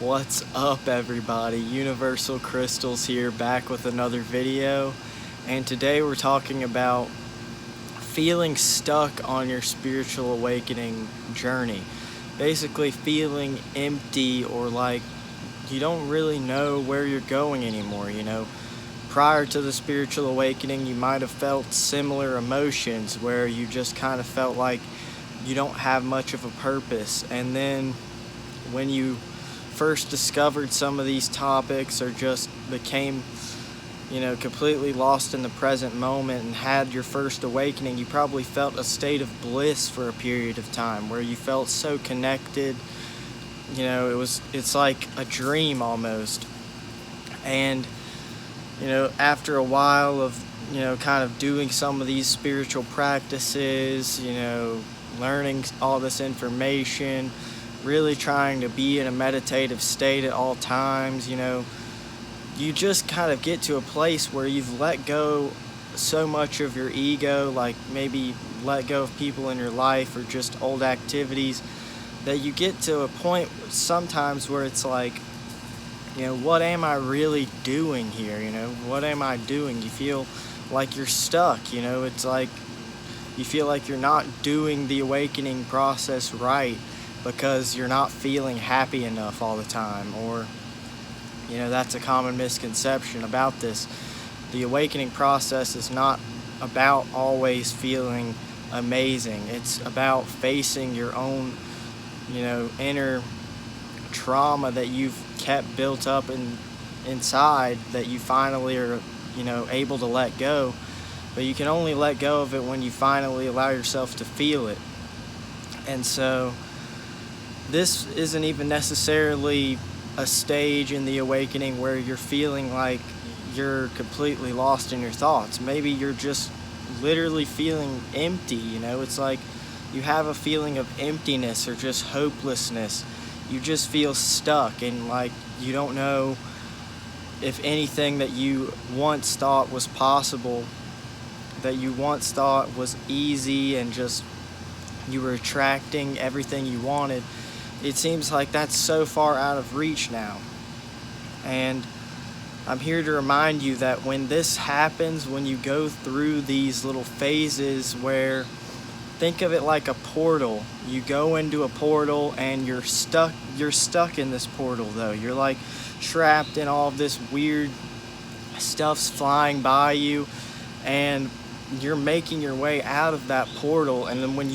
What's up, everybody? Universal Crystals here, back with another video. And today we're talking about feeling stuck on your spiritual awakening journey. Basically feeling empty, or like you don't really know where you're going anymore. Prior to the spiritual awakening, you might have felt similar emotions where you just kind of felt like you don't have much of a purpose. And then when you first discovered some of these topics, or just became completely lost in the present moment and had your first awakening, you probably felt a state of bliss for a period of time where you felt so connected. It's like a dream almost. And after a while of kind of doing some of these spiritual practices, learning all this information, really trying to be in a meditative state at all times, you just kind of get to a place where you've let go so much of your ego, like maybe let go of people in your life or just old activities, that you get to a point sometimes where it's like, what am I really doing here? What am I doing? You feel like you're stuck. It's like you feel like you're not doing the awakening process right, because you're not feeling happy enough all the time. Or that's a common misconception about this. The awakening process is not about always feeling amazing. It's about facing your own inner trauma that you've kept built up inside, that you finally are able to let go. But you can only let go of it when you finally allow yourself to feel it. And so this isn't even necessarily a stage in the awakening where you're feeling like you're completely lost in your thoughts. Maybe you're just literally feeling empty. It's like you have a feeling of emptiness or just hopelessness. You just feel stuck, and like you don't know if anything that you once thought was possible, that you once thought was easy and just you were attracting everything you wanted, it seems like that's so far out of reach now. And I'm here to remind you that when this happens, when you go through these little phases where, think of it like a portal. You go into a portal and you're stuck in this portal though. You're like trapped in all of this weird stuff's flying by you, and you're making your way out of that portal. And then when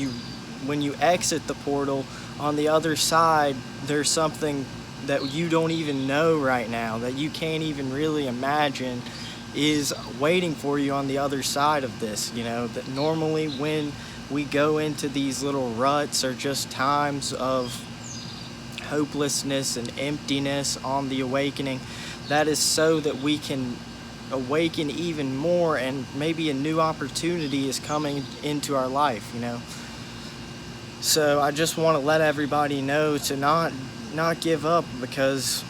you exit the portal, on the other side, there's something that you don't even know right now, that you can't even really imagine is waiting for you on the other side of this. That normally when we go into these little ruts, or just times of hopelessness and emptiness on the awakening, that is so that we can awaken even more, and maybe a new opportunity is coming into our life. So I just want to let everybody know to not give up, because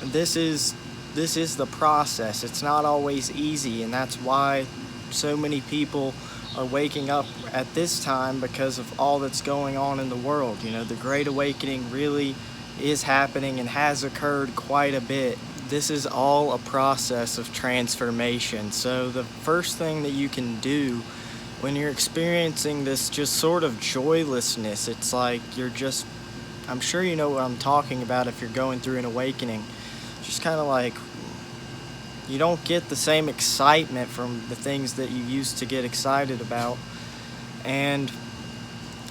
this is the process. It's not always easy, and that's why so many people are waking up at this time, because of all that's going on in the world. The Great Awakening really is happening and has occurred quite a bit. This is all a process of transformation. So the first thing that you can do when you're experiencing this just sort of joylessness, it's like I'm sure you know what I'm talking about if you're going through an awakening. Just kind of like you don't get the same excitement from the things that you used to get excited about. And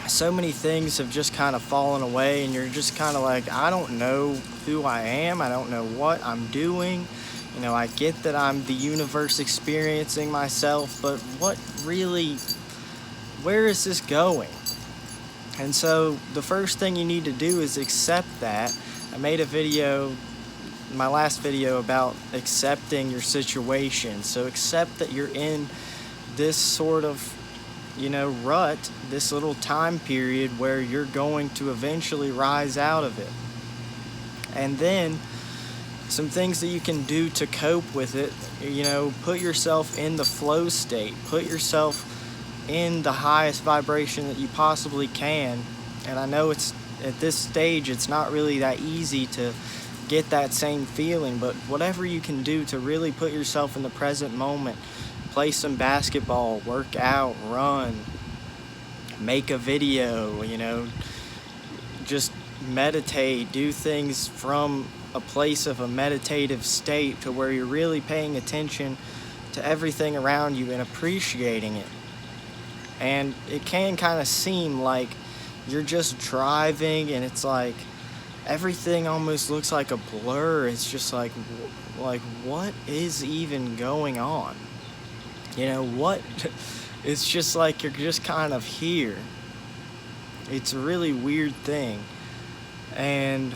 so many things have just kind of fallen away, and you're just kind of like, I don't know who I am. I don't know what I'm doing. I get that I'm the universe experiencing myself, but where is this going? And so the first thing you need to do is accept that. I made a video, my last video, about accepting your situation. So accept that you're in this sort of, rut, this little time period where you're going to eventually rise out of it. And then some things that you can do to cope with it, put yourself in the flow state, put yourself in the highest vibration that you possibly can. And I know it's at this stage, it's not really that easy to get that same feeling. But whatever you can do to really put yourself in the present moment, play some basketball, work out, run, make a video, just meditate, do things from a place of a meditative state to where you're really paying attention to everything around you and appreciating it. And it can kind of seem like you're just driving and it's like everything almost looks like a blur. It's just like what is even going on? What? It's just like you're just kind of here. It's a really weird thing. And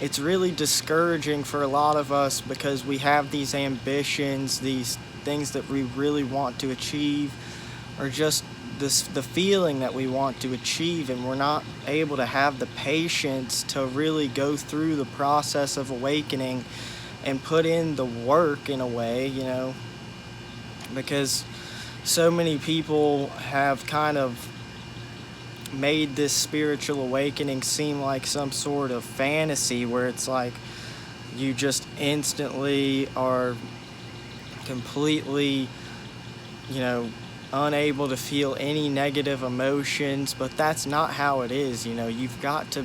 it's really discouraging for a lot of us because we have these ambitions, these things that we really want to achieve, or just the feeling that we want to achieve, and we're not able to have the patience to really go through the process of awakening and put in the work in a way, because so many people have kind of made this spiritual awakening seem like some sort of fantasy where it's like you just instantly are completely, unable to feel any negative emotions, but that's not how it is. You've got to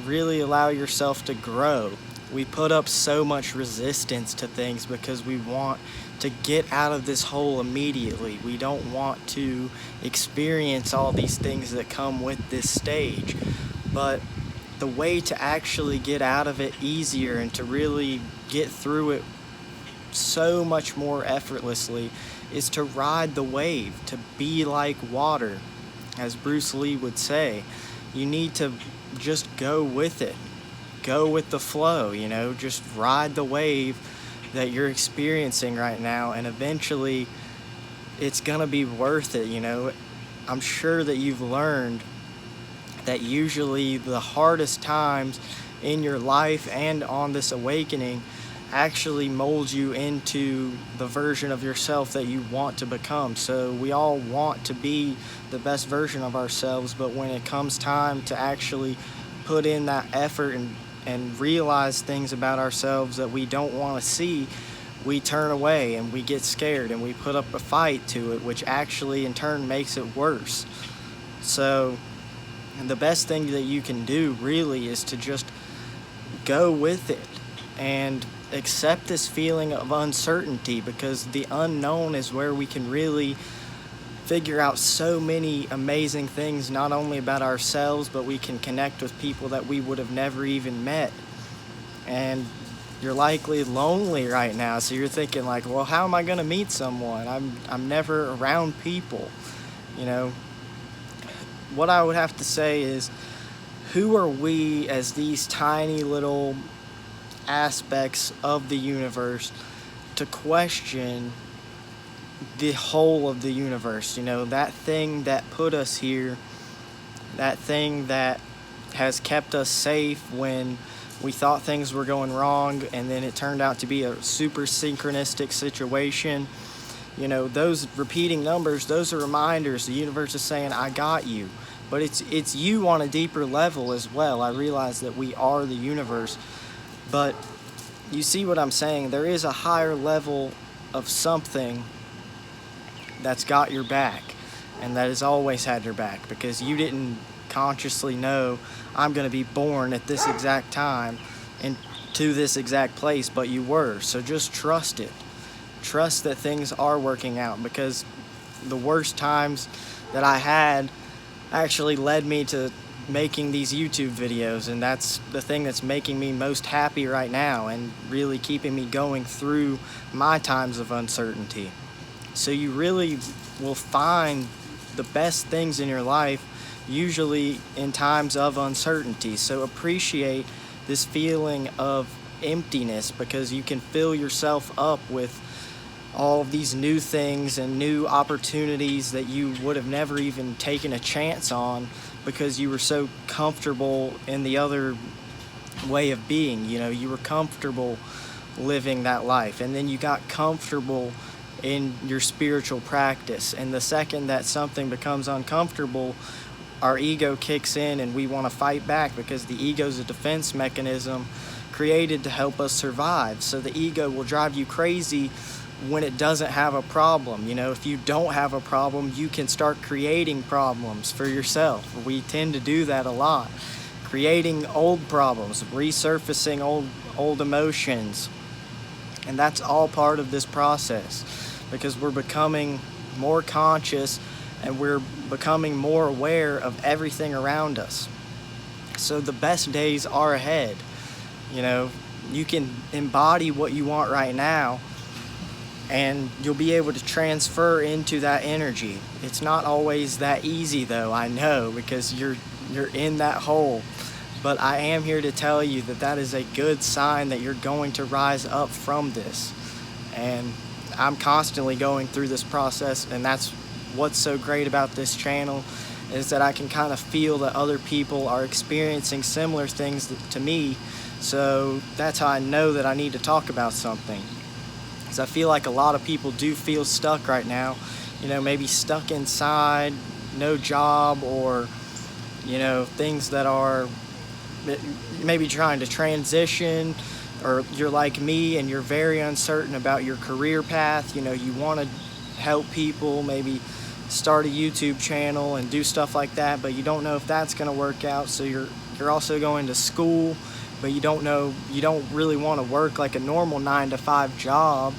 really allow yourself to grow. We put up so much resistance to things because we want to get out of this hole immediately. We don't want to experience all these things that come with this stage. But the way to actually get out of it easier and to really get through it so much more effortlessly is to ride the wave, to be like water, as Bruce Lee would say. You need to just go with it. Go with the flow, just ride the wave that you're experiencing right now, and eventually it's gonna be worth it. I'm sure that you've learned that usually the hardest times in your life and on this awakening actually molds you into the version of yourself that you want to become. So we all want to be the best version of ourselves, but when it comes time to actually put in that effort and realize things about ourselves that we don't want to see, we turn away and we get scared and we put up a fight to it, which actually in turn makes it worse. So the best thing that you can do really is to just go with it and accept this feeling of uncertainty, because the unknown is where we can really figure out so many amazing things, not only about ourselves, but we can connect with people that we would have never even met. And you're likely lonely right now, so you're thinking like, well, how am I going to meet someone? I'm never around people. What I would have to say is, who are we as these tiny little aspects of the universe to question the whole of the universe? That thing that put us here, that thing that has kept us safe when we thought things were going wrong and then it turned out to be a super synchronistic situation. Those repeating numbers, those are reminders. The universe is saying, I got you. But it's you on a deeper level as well. I realize that we are the universe, but you see what I'm saying? There is a higher level of something that's got your back and that has always had your back, because you didn't consciously know I'm going to be born at this exact time and to this exact place, but you were. So just trust it. Trust that things are working out, because the worst times that I had actually led me to making these YouTube videos, and that's the thing that's making me most happy right now and really keeping me going through my times of uncertainty. So you really will find the best things in your life usually in times of uncertainty. So appreciate this feeling of emptiness, because you can fill yourself up with all of these new things and new opportunities that you would have never even taken a chance on because you were so comfortable in the other way of being. You were comfortable living that life, and then you got comfortable in your spiritual practice. And the second that something becomes uncomfortable, our ego kicks in and we want to fight back, because the ego is a defense mechanism created to help us survive. So the ego will drive you crazy when it doesn't have a problem. You know, if you don't have a problem, you can start creating problems for yourself. We tend to do that a lot, creating old problems, resurfacing old emotions. And that's all part of this process, because we're becoming more conscious and we're becoming more aware of everything around us. So the best days are ahead. You know, you can embody what you want right now, and you'll be able to transfer into that energy. It's not always that easy though, I know, because you're in that hole. But I am here to tell you that that is a good sign that you're going to rise up from this. And I'm constantly going through this process, and that's what's so great about this channel, is that I can kind of feel that other people are experiencing similar things to me. So that's how I know that I need to talk about something. Because I feel like a lot of people do feel stuck right now. You know, maybe stuck inside, no job, or, you know, things that are maybe trying to transition, or you're like me and you're very uncertain about your career path. You know, you want to help people, maybe start a YouTube channel and do stuff like that, but you don't know if that's going to work out. So you're also going to school, but you don't really want to work like a normal 9-to-5 job.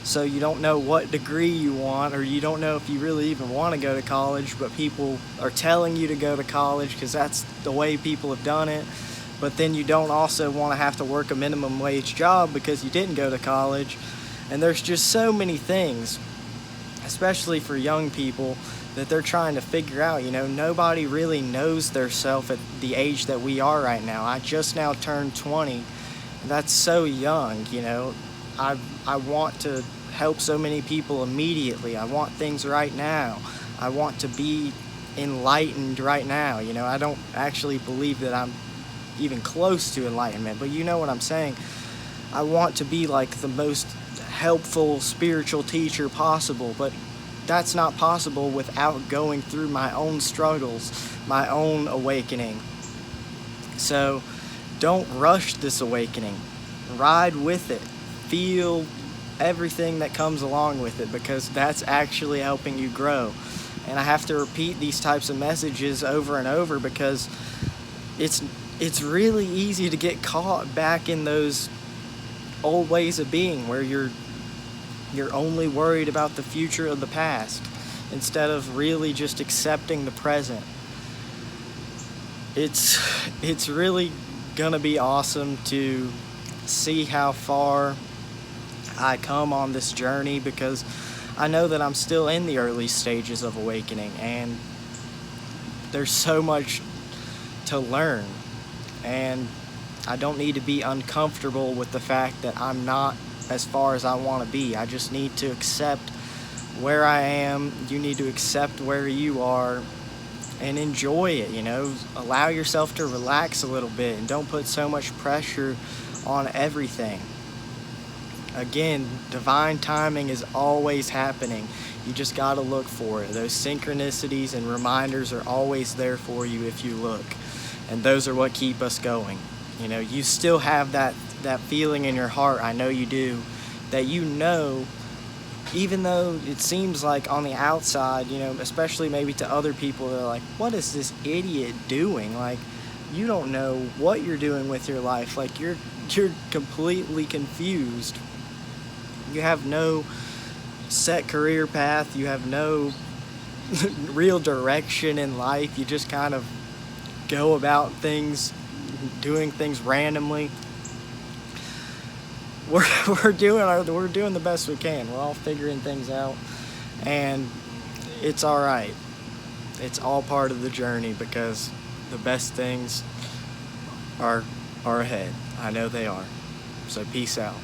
So you don't know what degree you want, or you don't know if you really even want to go to college, but people are telling you to go to college because that's the way people have done it. But then you don't also want to have to work a minimum wage job because you didn't go to college. And there's just so many things, especially for young people, that they're trying to figure out. You know, nobody really knows their self at the age that we are right now. I just now turned 20. That's so young. You know, I want to help so many people immediately. I want things right now. I want to be enlightened right now. You know, I don't actually believe that I'm even close to enlightenment, but you know what I'm saying. I want to be like the most helpful spiritual teacher possible, but that's not possible without going through my own struggles, my own awakening. So don't rush this awakening. Ride with it. Feel everything that comes along with it, because that's actually helping you grow. And I have to repeat these types of messages over and over, because it's really easy to get caught back in those old ways of being, where you're only worried about the future of the past instead of really just accepting the present. It's really gonna be awesome to see how far I come on this journey, because I know that I'm still in the early stages of awakening, and there's so much to learn, and I don't need to be uncomfortable with the fact that I'm not as far as I want to be. I just need to accept where I am. You need to accept where you are and enjoy it. You know, allow yourself to relax a little bit and don't put so much pressure on everything. Again, divine timing is always happening. You just got to look for it. Those synchronicities and reminders are always there for you if you look. And those are what keep us going. You know, you still have that feeling in your heart, I know you do, that you know, even though it seems like on the outside, you know, especially maybe to other people, they're like, what is this idiot doing? Like, you don't know what you're doing with your life. Like, you're completely confused. You have no set career path. You have no real direction in life. You just kind of go about things, doing things randomly. We're doing the best we can. We're all figuring things out, and it's all right. It's all part of the journey, because the best things are ahead. I know they are. So peace out.